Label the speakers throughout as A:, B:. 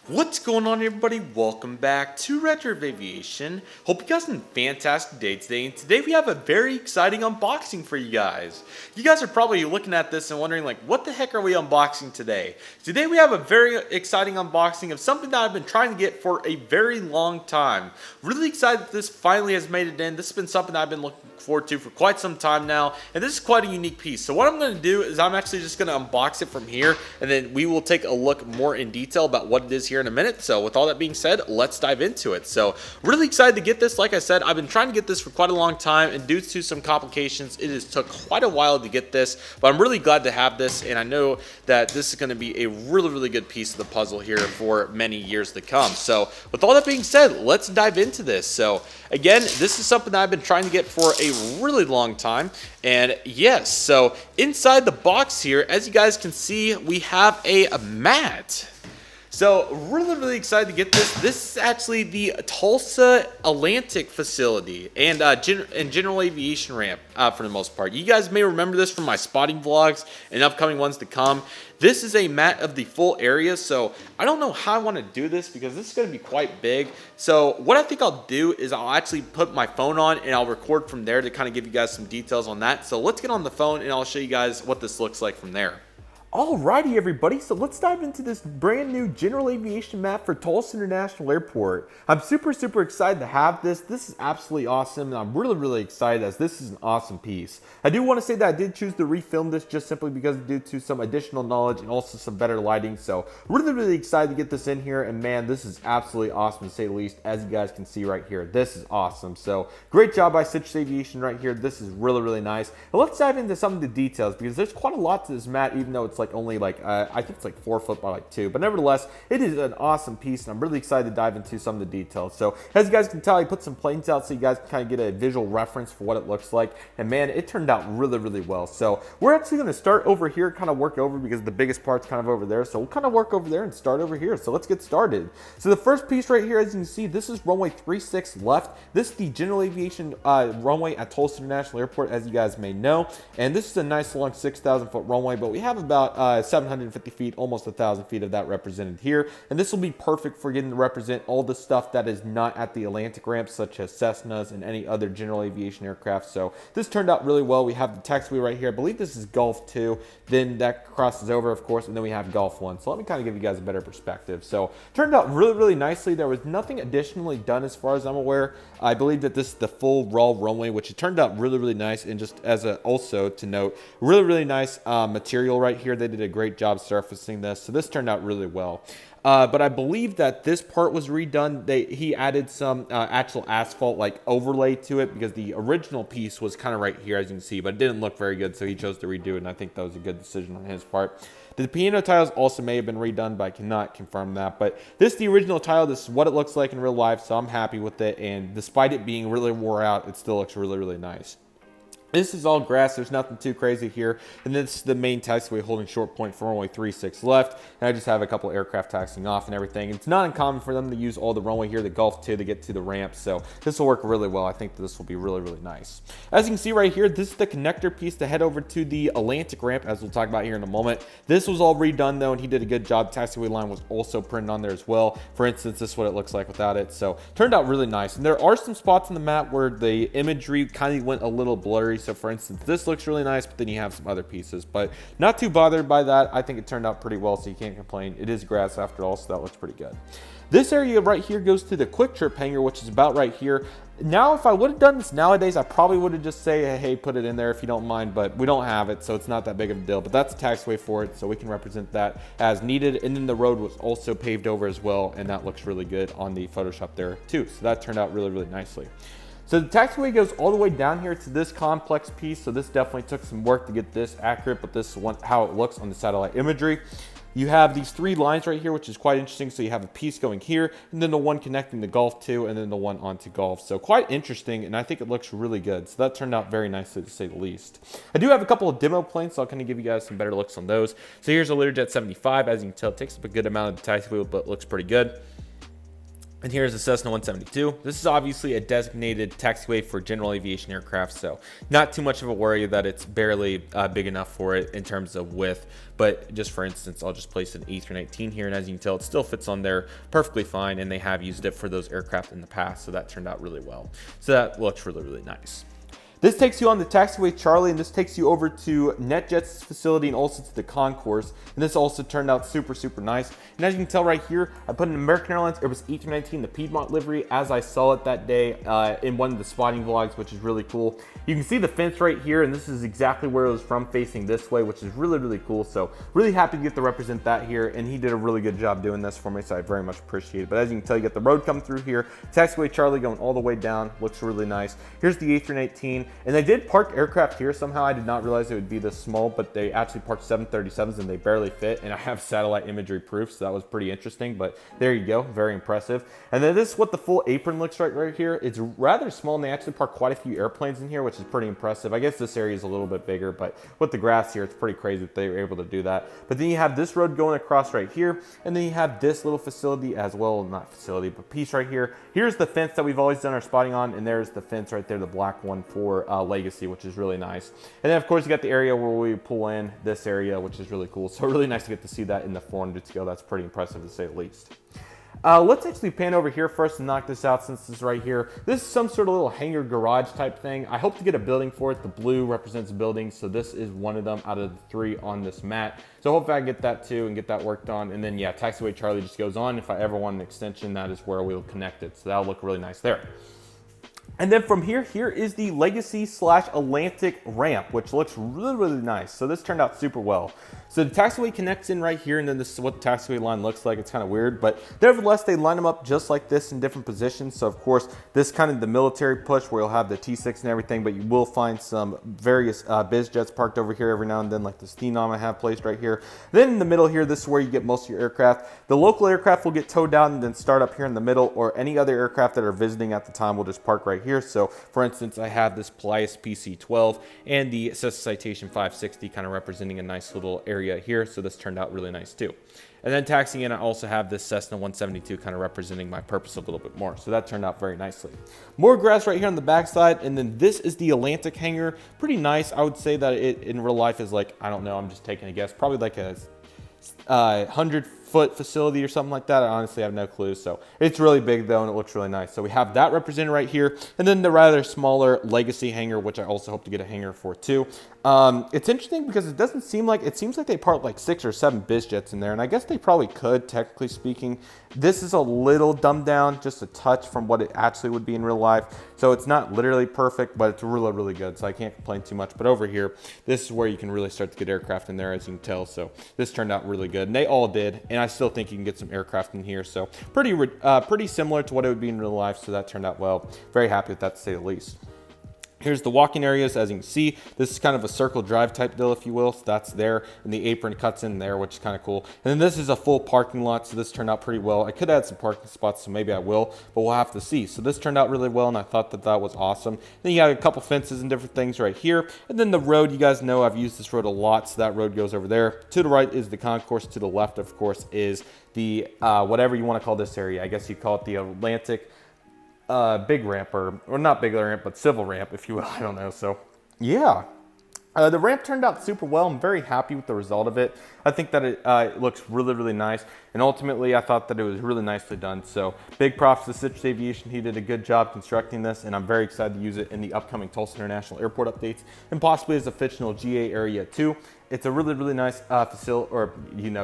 A: What's going on, everybody? Welcome back to Redriveraviation. Hope you guys had a fantastic day today, and today we have a very exciting unboxing for you guys. You guys are probably looking at this and wondering, like, what the heck are we unboxing today? Today we have a very exciting unboxing of something that I've been trying to get for a very long time. Really excited that this finally has made it in. This has been something I've been looking forward to for quite some time now, and this is quite a unique piece. So what I'm going to do is I'm actually just going to unbox it from here, and then we will take a look more in detail about what it is here in a minute. So with all that being said, let's dive into it. So really excited to get this. Like I said, I've been trying to get this for quite a long time, and due to some complications, it has took quite a while to get this, but I'm really glad to have this, and I know that this is going to be a really good piece of the puzzle here for many years to come. So with all that being said, let's dive into this. So again, this is something that I've been trying to get for a really long time, and yes, so inside the box here, as you guys can see, we have a mat. So really excited to get this. This is actually the Tulsa Atlantic facility and general aviation ramp for the most part. You guys may remember this from my spotting vlogs and upcoming ones to come. This is a mat of the full area, so I don't know how I want to do this because this is going to be quite big. So what I think I'll do is I'll actually put my phone on and I'll record from there to kind of give you guys some details on that. So let's get on the phone and I'll show you guys what this looks like from there. Alrighty everybody, so let's dive into this brand new general aviation map for Tulsa International Airport. I'm super excited to have this. This is absolutely awesome, and I'm really excited as this is an awesome piece. I do want to say that I did choose to refilm this just simply because due to some additional knowledge and also some better lighting. So really excited to get this in here, and man, this is absolutely awesome to say the least, as you guys can see right here. This is awesome. So great job by Citrus Aviation right here. This is really nice. And let's dive into some of the details because there's quite a lot to this mat, even though it's like only like I think it's like 4 foot by like 2, but nevertheless it is an awesome piece, and I'm really excited to dive into some of the details. So as you guys can tell, I put some planes out so you guys can kind of get a visual reference for what it looks like, and man, it turned out really well. So we're actually going to start over here, kind of work over, because the biggest part's kind of over there, so we'll kind of work over there and start over here. So let's get started. So the first piece right here, as you can see, this is runway 36 left. This is the general aviation runway at Tulsa International Airport, as you guys may know, and this is a nice long 6,000 foot runway, but we have about 750 feet, almost 1,000 feet of that represented here, and this will be perfect for getting to represent all the stuff that is not at the Atlantic ramp, such as Cessnas and any other general aviation aircraft. So this turned out really well. We have the taxiway right here. I believe this is Gulf 2, then that crosses over, of course, and then we have Gulf 1. So let me kind of give you guys a better perspective. So turned out really nicely. There was nothing additionally done as far as I'm aware. I believe that this is the full raw runway, which it turned out really nice, and just as a also to note, really nice material right here. They did a great job surfacing this, so this turned out really well. But I believe that this part was redone. He added some actual asphalt like overlay to it, because the original piece was kind of right here, as you can see, but it didn't look very good, so he chose to redo it, and I think that was a good decision on his part. The piano tiles also may have been redone, but I cannot confirm that. But this is the original tile. This is what it looks like in real life, so I'm happy with it, and despite it being really wore out, it still looks really nice. This is all grass. There's nothing too crazy here. And this is the main taxiway holding short point for runway 36 left. And I just have a couple aircraft taxiing off and everything. It's not uncommon for them to use all the runway here, the Gulf 2, to get to the ramp. So this will work really well. I think this will be really nice. As you can see right here, this is the connector piece to head over to the Atlantic ramp, as we'll talk about here in a moment. This was all redone though, and he did a good job. Taxiway line was also printed on there as well. For instance, this is what it looks like without it. So turned out really nice. And there are some spots on the map where the imagery kind of went a little blurry. So for instance, this looks really nice, but then you have some other pieces, but not too bothered by that. I think it turned out pretty well, so you can't complain. It is grass after all, so that looks pretty good. This area right here goes to the Quiktrip Hanger, which is about right here. Now, if I would have done this nowadays, I probably would have just say, hey, put it in there if you don't mind, but we don't have it, so it's not that big of a deal. But that's a taxiway for it, so we can represent that as needed. And then the road was also paved over as well, and that looks really good on the Photoshop there too. So that turned out really nicely. So the taxiway goes all the way down here to this complex piece. So this definitely took some work to get this accurate, but this is how it looks on the satellite imagery. You have these 3 lines right here, which is quite interesting. So you have a piece going here, and then the one connecting the Gulf 2, and then the one onto Gulf. So quite interesting, and I think it looks really good. So that turned out very nicely, to say the least. I do have a couple of demo planes, so I'll kind of give you guys some better looks on those. So here's a Learjet 75. As you can tell, it takes up a good amount of the taxiwheel, but looks pretty good. And here's the Cessna 172. This is obviously a designated taxiway for general aviation aircraft, so not too much of a worry that it's barely big enough for it in terms of width. But just for instance, I'll just place an A319 here, and as you can tell, it still fits on there perfectly fine, and they have used it for those aircraft in the past, so that turned out really well. So that looks really, really nice. This takes you on the taxiway Charlie, and this takes you over to NetJet's facility and also to the concourse. And this also turned out super, super nice. And as you can tell right here, I put an American Airlines Airbus A319, the Piedmont livery, as I saw it that day in one of the spotting vlogs, which is really cool. You can see the fence right here, and this is exactly where it was from, facing this way, which is really, really cool. So really happy to get to represent that here, and he did a really good job doing this for me, so I very much appreciate it. But as you can tell, you get the road coming through here, taxiway Charlie going all the way down, looks really nice. Here's the A319. And they did park aircraft here somehow. I did not realize it would be this small, but they actually parked 737s and they barely fit. And I have satellite imagery proof, so that was pretty interesting. But there you go, very impressive. And then this is what the full apron looks like right here. It's rather small, and they actually park quite a few airplanes in here, which is pretty impressive. I guess this area is a little bit bigger, but with the grass here, it's pretty crazy that they were able to do that. But then you have this road going across right here, and then you have this little facility as well, not facility, but piece right here. Here's the fence that we've always done our spotting on, and there's the fence right there, the black one for Legacy, which is really nice. And then of course you got the area where we pull in, this area, which is really cool. So really nice to get to see that in the 400 to go. That's pretty impressive to say the least. Let's actually pan over here first and knock this out since this is right here. This is some sort of little hangar garage type thing. I hope to get a building for it. The blue represents buildings, so this is one of them out of the 3 on this mat. So hopefully I can get that too and get that worked on. And then yeah, taxiway Charlie just goes on. If I ever want an extension, that is where we'll connect it. So that'll look really nice there. And then from here is the Legacy / Atlantic ramp, which looks really, really nice. So this turned out super well. So the taxiway connects in right here, and then this is what the taxiway line looks like. It's kind of weird, but nevertheless, they line them up just like this in different positions. So of course, this kind of the military push where you'll have the T6 and everything, but you will find some various biz jets parked over here every now and then, like this Phenom I have placed right here. Then in the middle here, this is where you get most of your aircraft. The local aircraft will get towed down and then start up here in the middle, or any other aircraft that are visiting at the time will just park right here. So for instance, I have this Polaris PC-12 and the Cessna Citation 560 kind of representing a nice little area here. So this turned out really nice too. And then taxiing in, I also have this Cessna 172 kind of representing my purpose a little bit more. So that turned out very nicely. More grass right here on the backside. And then this is the Atlantic hangar. Pretty nice. I would say that it in real life is like, I don't know, I'm just taking a guess, probably like a 100-foot facility or something like that. I honestly have no clue. So it's really big though, and it looks really nice. So we have that represented right here, and then the rather smaller Legacy hangar, which I also hope to get a hangar for too. It's interesting because it seems like they parked like 6 or 7 biz jets in there, and I guess they probably could, technically speaking. This is a little dumbed down, just a touch from what it actually would be in real life. So it's not literally perfect, but it's really, really good. So I can't complain too much. But over here, this is where you can really start to get aircraft in there, as you can tell. So this turned out really good, and they all did. And I still think you can get some aircraft in here. So pretty similar to what it would be in real life. So that turned out well. Very happy with that, to say the least. Here's the walking areas. As you can see, this is kind of a circle drive type deal, if you will. So that's there, and the apron cuts in there, which is kind of cool. And then this is a full parking lot, so this turned out pretty well. I could add some parking spots, so maybe I will, but we'll have to see. So this turned out really well, and I thought that that was awesome. Then you got a couple fences and different things right here. And then the road, you guys know I've used this road a lot, so that road goes over there. To the right is the concourse. To the left, of course, is the whatever you want to call this area. I guess you call it the Atlantic big ramp, or not big ramp, but civil ramp, if you will. I don't know. So yeah, the ramp turned out super well. I'm very happy with the result of it. I think that it looks really, really nice, and ultimately I thought that it was really nicely done. So big props to Citrus Aviation. He did a good job constructing this, and I'm very excited to use it in the upcoming Tulsa International Airport updates, and possibly as a fictional GA area too. It's a really, really nice facility, or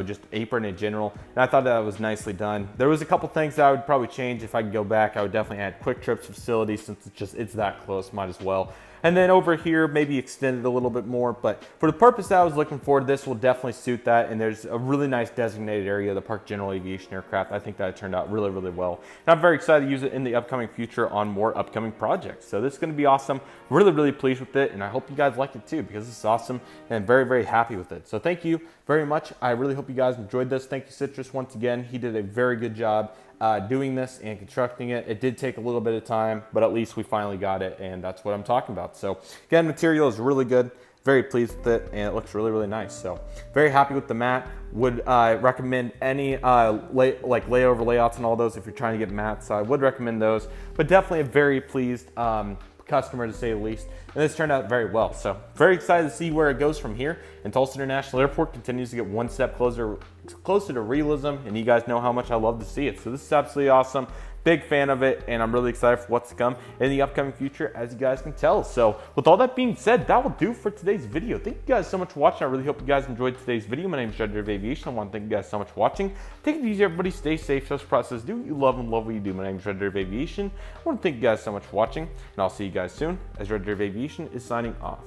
A: just apron in general, and I thought that was nicely done. There was a couple things that I would probably change if I could go back. I would definitely add Quiktrip's facility, since it's that close, might as well. And then over here, maybe extend it a little bit more, but for the purpose that I was looking for, this will definitely suit that. And there's a really nice designated area to park general aviation aircraft. I think that it turned out really, really well. And I'm very excited to use it in the upcoming future on more upcoming projects. So this is going to be awesome. Really, really pleased with it, and I hope you guys like it too, because it's awesome, and very, very happy with it. So thank you very much. I really hope you guys enjoyed this. Thank you, Citrus, once again. He did a very good job doing this and constructing it. It did take a little bit of time, but at least we finally got it, and that's what I'm talking about. So again, material is really good. very pleased with it, and it looks really, really nice. So very happy with the mat. Would recommend any layover layouts and all those if you're trying to get mats. So I would recommend those, but definitely a very pleased customer, to say the least. And this turned out very well. So very excited to see where it goes from here. And Tulsa International Airport continues to get one step closer to realism, and you guys know how much I love to see it. So this is absolutely awesome. Big fan of it, and I'm really excited for what's to come in the upcoming future, as you guys can tell. So with all that being said, that will do for today's video. Thank you guys so much for watching. I really hope you guys enjoyed today's video. My name is Redriveraviation. Aviation. I want to thank you guys so much for watching. Take it easy, everybody. Stay safe. Trust the process. Do what you love and love what you do. My name is Redriveraviation. Aviation. I want to thank you guys so much for watching, and I'll see you guys soon, as Redriveraviation is signing off.